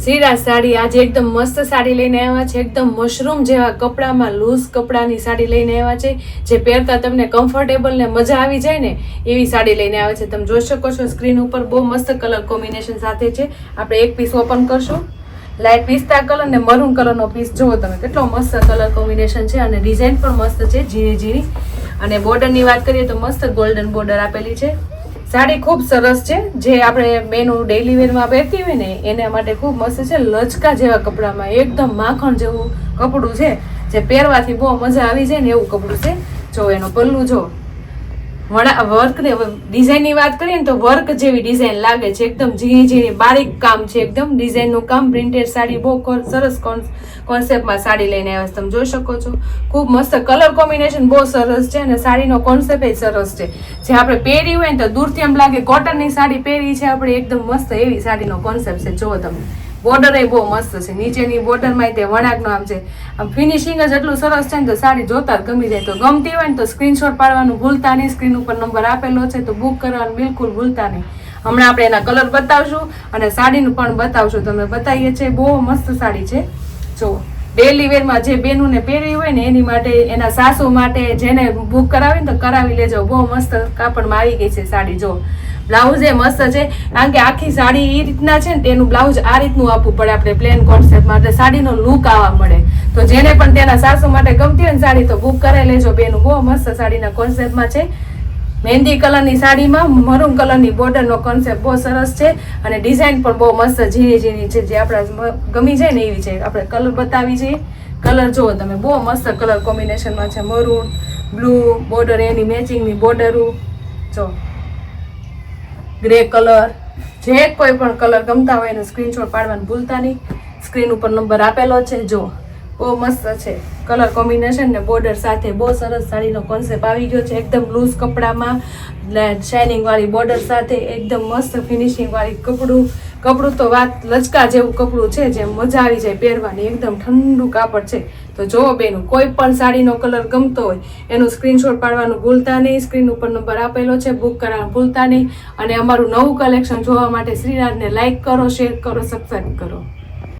શ્રીરાજ સાડી આજે એકદમ મસ્ત સાડી લઈને આવ્યા છે. એકદમ મશરૂમ જેવા કપડામાં લૂઝ કપડાની સાડી લઈને આવ્યા છે, જે પહેરતા તમને કમ્ફર્ટેબલ ને મજા આવી જાય ને એવી સાડી લઈને આવ્યા છે. તમે જોઈ શકો છો સ્ક્રીન ઉપર બહુ મસ્ત કલર કોમ્બિનેશન સાથે છે. આપણે એક પીસ ઓપન કરશું. લાઇટ પિસ્તા કલર ને મરૂન કલરનો પીસ જુઓ તમે, કેટલો મસ્ત કલર કોમ્બિનેશન છે અને ડિઝાઇન પણ મસ્ત છે, ઝીણી ઝીણી. અને બોર્ડરની વાત કરીએ તો મસ્ત ગોલ્ડન બોર્ડર આપેલી છે. સાડી ખૂબ સરસ છે, જે આપણે બેનું ડેઈલી વેરમાં પહેરતી હોય ને એના માટે ખૂબ મસ્ત છે. લચકા જેવા કપડામાં એકદમ માખણ જેવું કપડું છે, જે પહેરવાથી બહુ મજા આવી જાય ને એવું કપડું છે. જો એનો પલ્લું જો વર્ક ને ડિઝાઇનની વાત કરીએ ને તો વર્ક જેવી ડિઝાઇન લાગે છે. એકદમ ઝીણી ઝીણી બારીક કામ છે, એકદમ ડિઝાઇનનું કામ. પ્રિન્ટેડ સાડી બહુ સરસ કોન્સેપ્ટમાં સાડી લઈને આવ્યા તમે જોઈ શકો છો. ખૂબ મસ્ત કલર કોમ્બિનેશન બહુ સરસ છે અને સાડીનો કોન્સેપ્ટ સરસ છે. જે આપણે પહેરી હોય ને તો દૂરથી એમ લાગે કોટનની સાડી પહેરી છે આપણે, એકદમ મસ્ત એવી સાડીનો કોન્સેપ્ટ છે. જુઓ તમે, બોર્ડર એ બહુ મસ્ત છે. નીચેની બોર્ડરમાં તે વણાકનો આમ છે, આમ ફિનિશિંગ જ એટલું સરસ છે ને તો સાડી જોતા જ ગમી જાય. તો ગમતી હોય ને તો સ્ક્રીનશોટ પાડવાનું ભૂલતા નહીં. સ્ક્રીન ઉપર નંબર આપેલો છે તો બુક કરવાનું બિલકુલ ભૂલતા નહીં. હમણાં આપણે એના કલર બતાવશું અને સાડીનું પણ બતાવશું. તમે બતાવીએ છીએ, બહુ મસ્ત સાડી છે. જો ડેલી વેરમાં જે બેનુંને પહેરી હોય ને એની માટે, એના સાસુ માટે જેને બુક કરાવી ને તો કરાવી લેજો. બહુ મસ્ત કાપડમાં આવી ગઈ છે સાડી. જો બ્લાઉઝ એ મસ્ત છે, કારણ કે આખી સાડી એ રીતના છે ને તેનું બ્લાઉઝ આ રીતનું આપવું પડે આપણે પ્લેન કોન્સેપ્ટ માટે, સાડીનો લુક આવવા મળે. તો જેને પણ તેના સાસુ માટે ગમતી હોય ને સાડી તો બુક કરાવી લેજો બેનું. બહુ મસ્ત સાડીના કોન્સેપ્ટમાં છે. મહેંદી કલરની સાડીમાં મરૂન કલરની બોર્ડરનો કોન્સેપ્ટ બહુ સરસ છે અને ડિઝાઇન પણ બહુ મસ્ત ઝીણી ઝીણી છે, જે આપણા ગમી જાય ને એવી છે. આપણે કલર બતાવી છીએ. કલર જુઓ તમે, બહુ મસ્ત કલર કોમ્બિનેશનમાં છે. મરૂન, બ્લુ બોર્ડર, એની મેચિંગની બોર્ડરો. જો ગ્રે કલર, જે કોઈ પણ કલર ગમતા હોય એનો સ્ક્રીનશોટ પાડવાનું ભૂલતા નહીં. સ્ક્રીન ઉપર નંબર આપેલો છે. જો બહુ મસ્ત છે કલર કોમ્બિનેશન ને બોર્ડર સાથે. બહુ સરસ સાડીનો કોન્સેપ્ટ આવી ગયો છે. એકદમ લૂઝ કપડામાં શાઇનિંગ વાળી બોર્ડર સાથે એકદમ મસ્ત ફિનિશિંગ વાળી કપડું તો વાત લચકા જેવું કપડું છે, જે મજા આવી જાય પહેરવાની. એકદમ ઠંડુ કાપડ છે. તો જો બેનું કોઈ પણ સાડીનો કલર ગમતો હોય એનું સ્ક્રીનશોટ પાડવાનું ભૂલતા નહીં. સ્ક્રીન ઉપર નંબર આપેલો છે, બુક કરવાનું ભૂલતા નહીં. અને અમારું નવું કલેક્શન જોવા માટે શ્રીરાજને લાઈક કરો, શેર કરો, સબસ્ક્રાઈબ કરો.